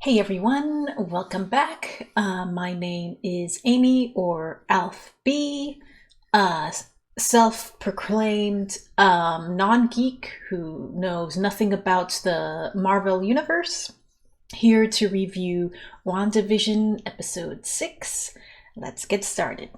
Hey everyone, welcome back. My name is Amy, or Alf B, self-proclaimed non-geek who knows nothing about the Marvel Universe, here to review WandaVision Episode 6. Let's get started.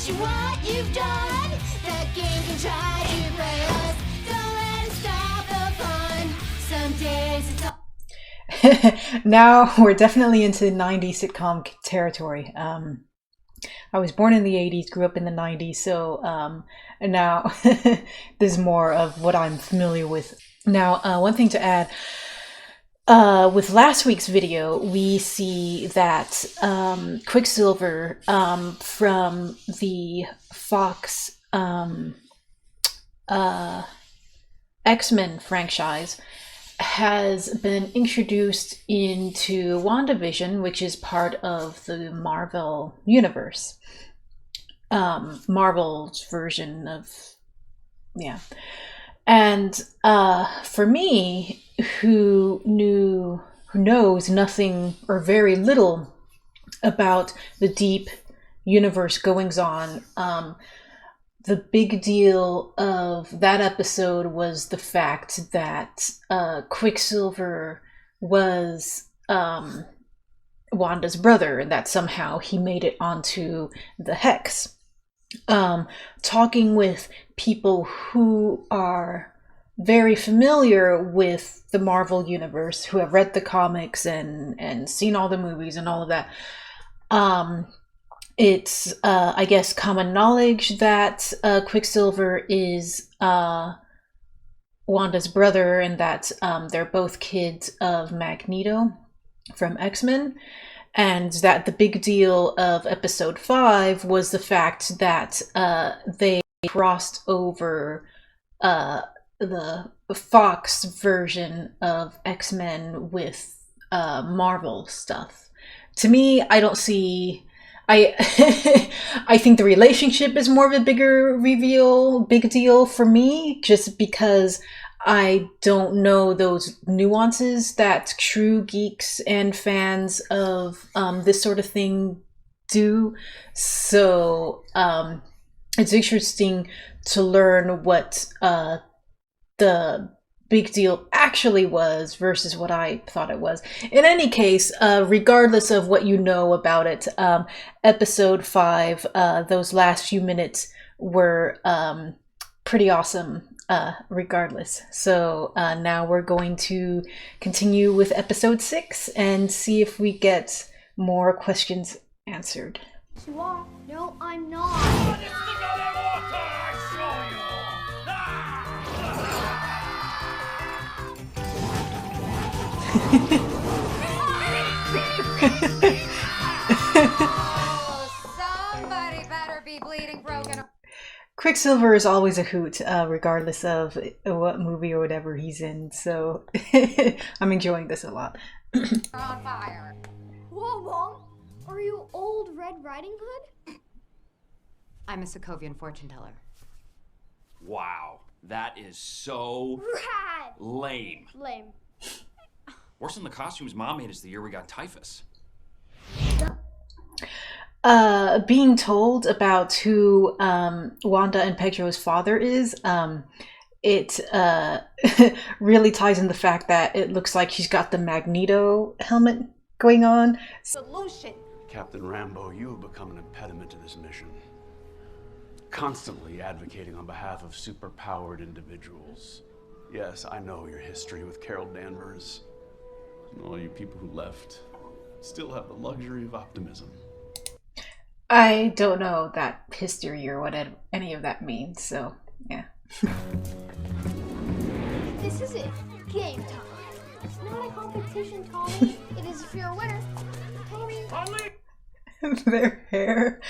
What you've done, the game can try to play us. Don't let it stop the fun. Some days it's all Now we're definitely into 90s sitcom territory. I was born in the 80s, grew up in the 90s, so and now there's more of what I'm familiar with. Now, one thing to add, with last week's video, we see that Quicksilver from the Fox X-Men franchise has been introduced into WandaVision, which is part of the Marvel Universe. Marvel's version of, yeah. And for me, who knows nothing or very little about the deep universe goings on, the big deal of that episode was the fact that Quicksilver was Wanda's brother, and that somehow he made it onto the Hex. Talking with people who are very familiar with the Marvel Universe, who have read the comics and seen all the movies and all of that, it's I guess common knowledge that Quicksilver is Wanda's brother, and that they're both kids of Magneto from X-Men, and that the big deal of episode 5 was the fact that they crossed over the Fox version of X-Men with Marvel stuff. To me, I don't see... I think the relationship is more of a big deal for me, just because I don't know those nuances that true geeks and fans of this sort of thing do. So it's interesting to learn what the big deal actually was versus what I thought it was. In any case, regardless of what you know about it, episode 5, those last few minutes were pretty awesome regardless. So now we're going to continue with episode 6 and see if we get more questions answered. you are. No, I'm not. Somebody better be bleeding broken. Quicksilver is always a hoot, regardless of what movie or whatever he's in, so I'm enjoying this a lot. On fire. Whoa, Mom. Are you old Red Riding Hood? I'm a Sokovian fortune teller. Wow, that is so Rad. lame. Lame. Worse than the costumes Mom made us the year we got typhus. Being told about who Wanda and Pedro's father is, it really ties in the fact that it looks like she's got the Magneto helmet going on. Solution. Captain Rambo, you have become an impediment to this mission. Constantly advocating on behalf of superpowered individuals. Yes, I know your history with Carol Danvers. And all you people who left still have the luxury of optimism. I don't know that history or what any of that means, so yeah. This is it. Game time. It's not a competition, Tommy. It is if you're a winner. Tommy. Their hair.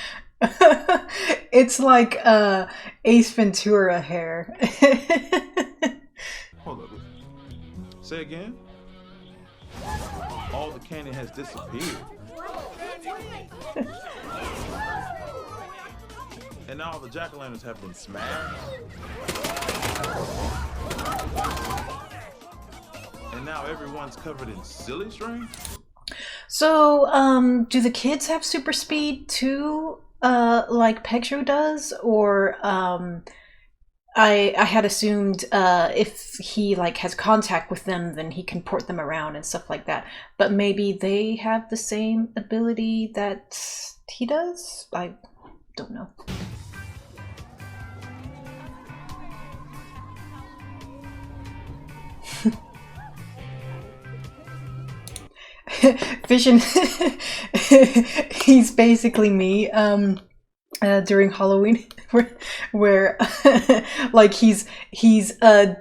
It's like Ace Ventura hair. Hold up. Say again? All the candy has disappeared. And now all the jack-o'-lanterns have been smashed. And now everyone's covered in silly string? So, do the kids have super speed too, like Pedro does? Or, I had assumed, if he, like, has contact with them, then he can port them around and stuff like that. But maybe they have the same ability that he does? I don't know. Vision, he's basically me during Halloween, where like he's playing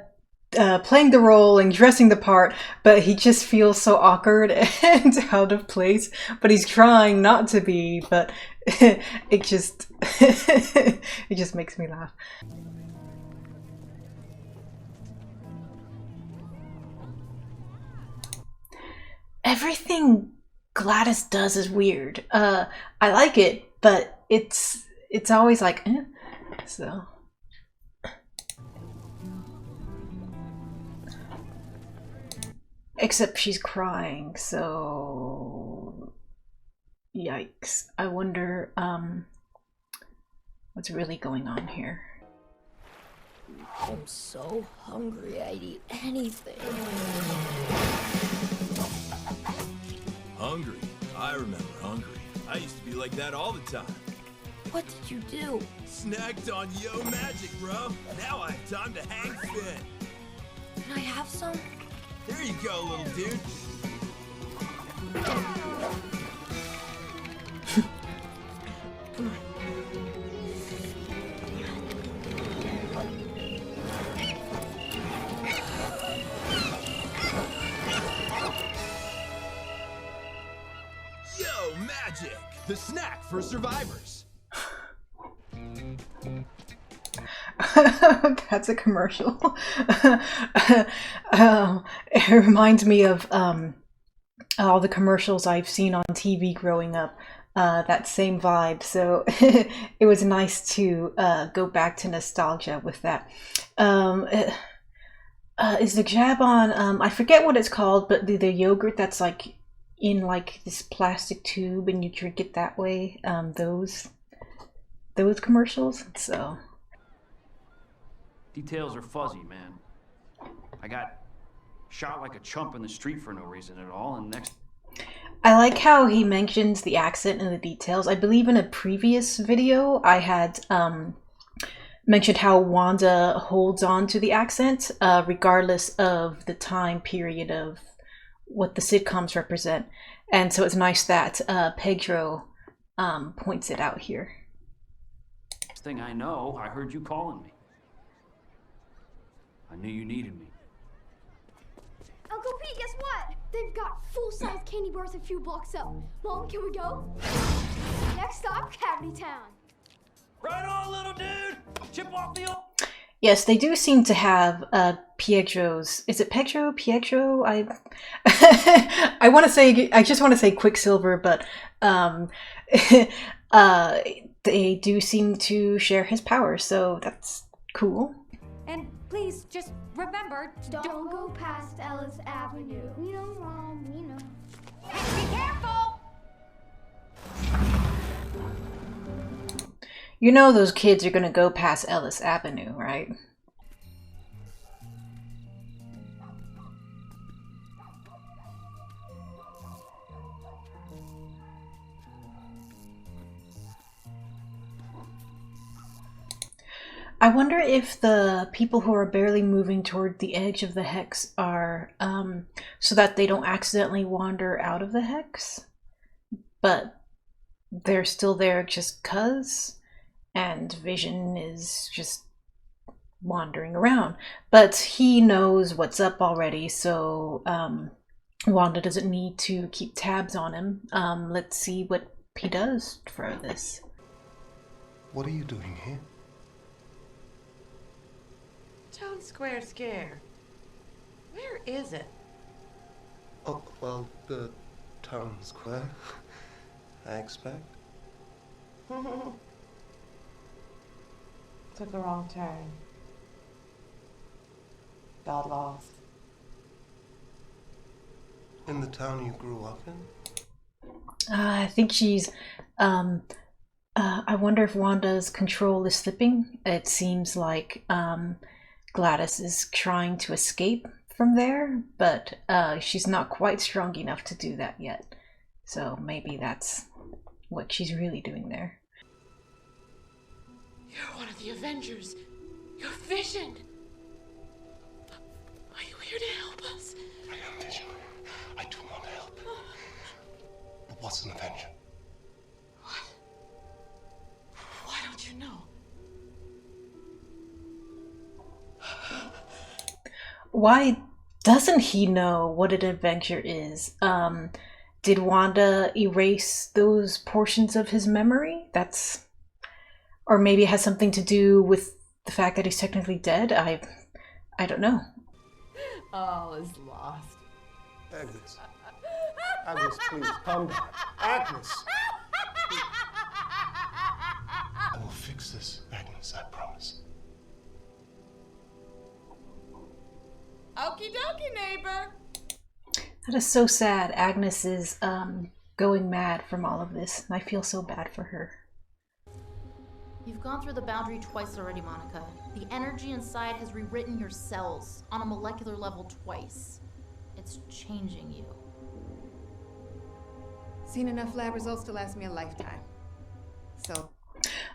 the role and dressing the part, but he just feels so awkward and out of place. But he's trying not to be, but it just it just makes me laugh. Everything Gladys does is weird. I like it, but it's always like, eh. So. Except she's crying, so yikes. I wonder what's really going on here. I'm so hungry, I'd eat anything. Hungry? I remember hungry. I used to be like that all the time. What did you do? Snacked on Yo Magic, bro. Now I have time to hang fit. Can I have some? There you go, little dude. Yo Magic, the snack for survivors. That's a commercial. It reminds me of all the commercials I've seen on TV growing up. That same vibe. So it was nice to go back to nostalgia with that. Is the jab on? I forget what it's called, but the yogurt that's like in like this plastic tube and you drink it that way. Those commercials. So. Details are fuzzy, man. I got shot like a chump in the street for no reason at all, and next... I like how he mentions the accent and the details. I believe in a previous video I had mentioned how Wanda holds on to the accent regardless of the time period of what the sitcoms represent. And so it's nice that Pedro points it out here. Next thing I know, I heard you calling me. I knew you needed me. Uncle Pete, guess what? They've got full-size candy bars a few blocks up. Mom, can we go? Next stop, Cavity Town. Right on, little dude! Chip off the old... Yes, they do seem to have Pietro's... Is it Pedro? Pietro? I want to say... I just want to say Quicksilver, but they do seem to share his powers, so that's cool. And please, just remember, Don't go past Ellis Avenue. We know, Mom, we know. be careful! You know those kids are gonna go past Ellis Avenue, right? I wonder if the people who are barely moving toward the edge of the hex are so that they don't accidentally wander out of the hex, but they're still there just 'cause, and Vision is just wandering around. But he knows what's up already, so Wanda doesn't need to keep tabs on him. Let's see what he does for this. What are you doing here? Town Square Scare. Where is it? Oh, well, the town square, I expect. Took a wrong turn. Got lost. In the town you grew up in? I think she's I wonder if Wanda's control is slipping. It seems like Gladys is trying to escape from there, but she's not quite strong enough to do that yet. So maybe that's what she's really doing there. You're one of the Avengers. You're Vision. Are you here to help us? I am Vision. I do want to help. But what's an Avenger? What? Why don't you know? Why doesn't he know what an Avenger is? Did Wanda erase those portions of his memory? Or maybe it has something to do with the fact that he's technically dead? I don't know. All is lost. Agnes. Agnes, please, calm down. Agnes! I will fix this, Agnes, I promise. Okie dokie, neighbor. That is so sad. Agnes is going mad from all of this, and I feel so bad for her. You've gone through the boundary twice already, Monica. The energy inside has rewritten your cells on a molecular level twice. It's changing you. Seen enough lab results to last me a lifetime. So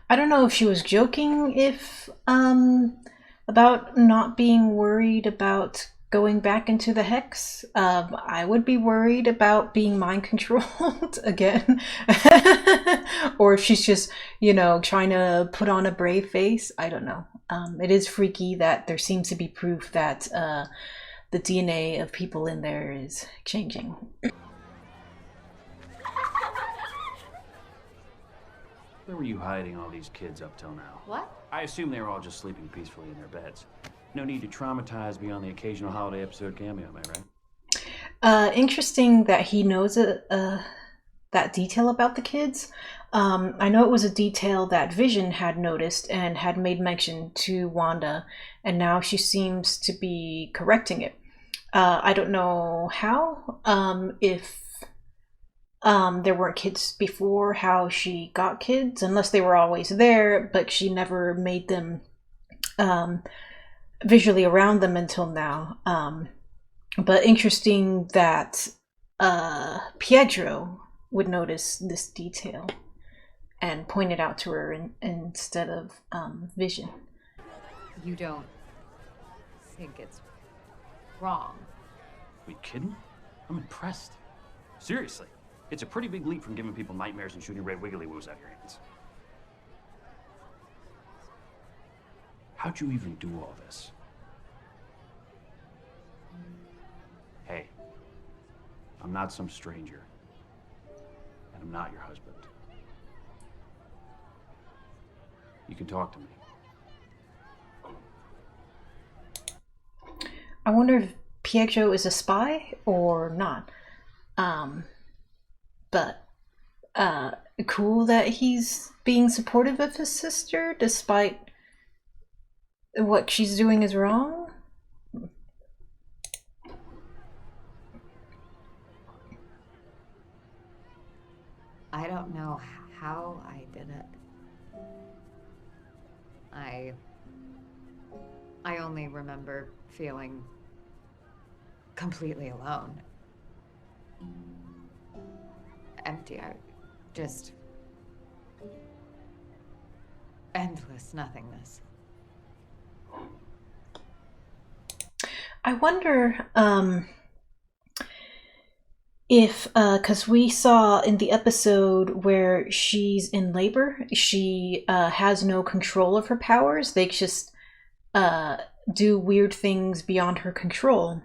I don't know if she was joking about not being worried about going back into the Hex. I would be worried about being mind controlled again. Or if she's just, you know, trying to put on a brave face. I don't know. It is freaky that there seems to be proof that the DNA of people in there is changing. Where were you hiding all these kids up till now? What? I assume they were all just sleeping peacefully in their beds. No need to traumatize beyond the occasional holiday episode cameo, am I right? Interesting that he knows that detail about the kids. I know it was a detail that Vision had noticed and had made mention to Wanda, and now she seems to be correcting it. I don't know how, if there weren't kids before, how she got kids, unless they were always there, but she never made them visually around them until now. But interesting that Pietro would notice this detail and point it out to her instead of Vision. You don't think it's wrong? Are you kidding? I'm impressed. Seriously. It's a pretty big leap from giving people nightmares and shooting red wiggly woos out of your hands. How'd you even do all this? Hey, I'm not some stranger. And I'm not your husband. You can talk to me. I wonder if Pietro is a spy or not. But cool that he's being supportive of his sister despite what she's doing is wrong. I don't know how I did it. I only remember feeling completely alone. Empty. Just endless nothingness. I wonder if, because we saw in the episode where she's in labor, she has no control of her powers. They just do weird things beyond her control.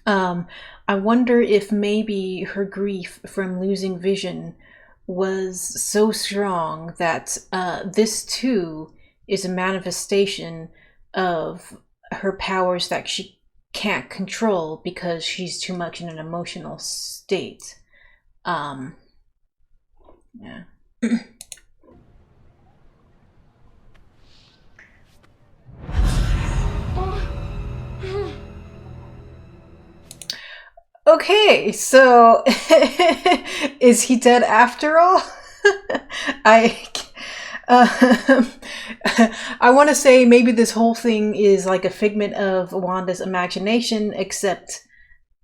I wonder if maybe her grief from losing Vision was so strong that this too is a manifestation of her powers that she can't control because she's too much in an emotional state. Yeah. Okay, so is he dead after all? I I want to say maybe this whole thing is like a figment of Wanda's imagination, except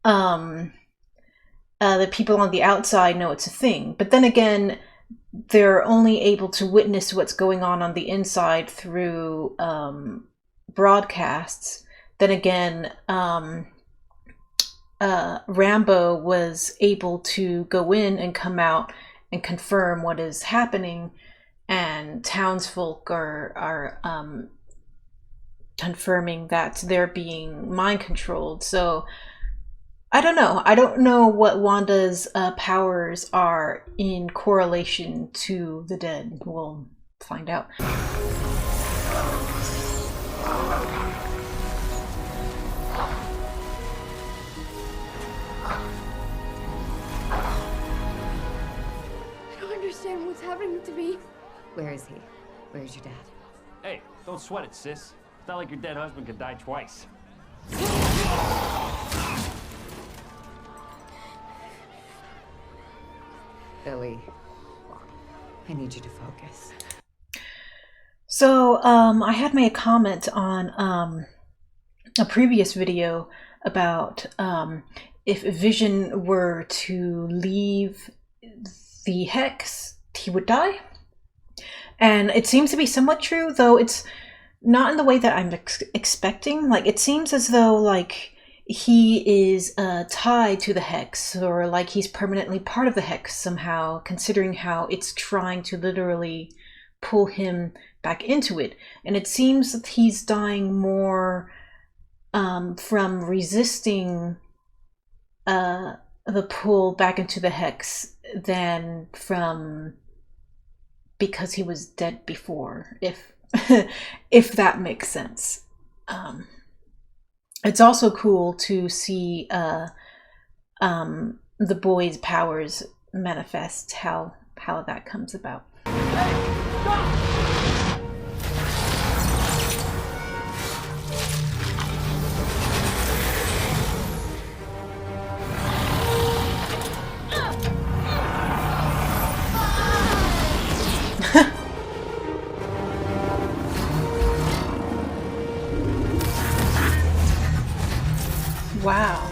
the people on the outside know it's a thing. But then again, they're only able to witness what's going on the inside through broadcasts. Then again, Rambo was able to go in and come out and confirm what is happening, and townsfolk are confirming that they're being mind controlled. So I don't know. I don't know what Wanda's powers are in correlation to the dead. We'll find out. I don't understand what's happening to me. Where is he? Where's your dad? Hey, don't sweat it, sis. It's not like your dead husband could die twice. Billy, I need you to focus. So I had made a comment on a previous video about if Vision were to leave the Hex, he would die. And it seems to be somewhat true, though it's not in the way that I'm expecting. Like, it seems as though, like, he is tied to the Hex, or like he's permanently part of the Hex somehow, considering how it's trying to literally pull him back into it. And it seems that he's dying more from resisting the pull back into the Hex than from because he was dead before, if if that makes sense. It's also cool to see the boy's powers manifest, how that comes about. Wow.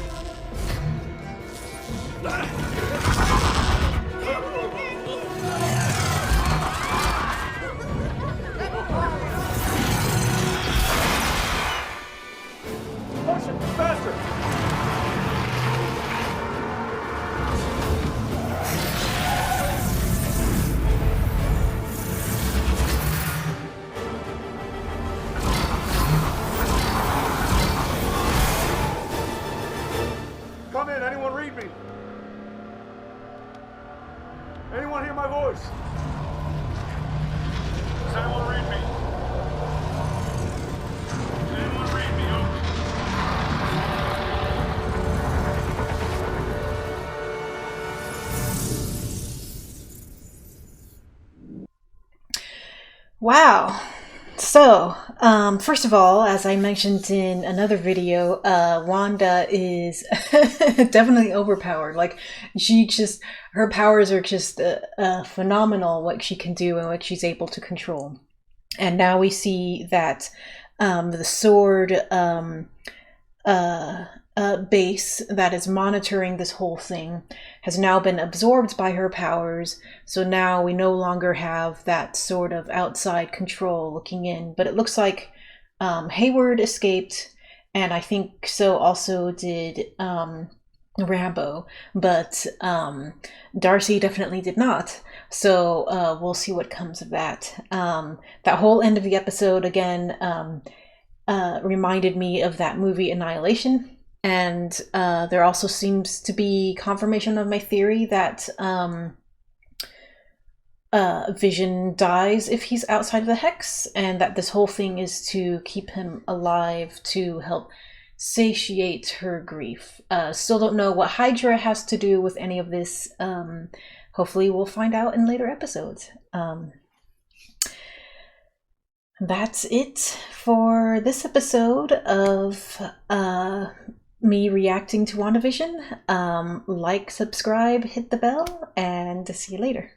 Come in, anyone read me? Anyone hear my voice? Does anyone read me? Does anyone read me? Over. Wow. So, first of all, as I mentioned in another video, Wanda is definitely overpowered. Like, her powers are just phenomenal, what she can do and what she's able to control. And now we see that the sword base that is monitoring this whole thing has now been absorbed by her powers, so now we no longer have that sort of outside control looking in. But it looks like Hayward escaped, and I think so also did Rambo, but Darcy definitely did not. So we'll see what comes of that. That whole end of the episode again reminded me of that movie Annihilation. And there also seems to be confirmation of my theory that Vision dies if he's outside of the Hex, and that this whole thing is to keep him alive to help satiate her grief. Still don't know what Hydra has to do with any of this. Hopefully we'll find out in later episodes. That's it for this episode of me reacting to WandaVision. Like, subscribe, hit the bell, and see you later.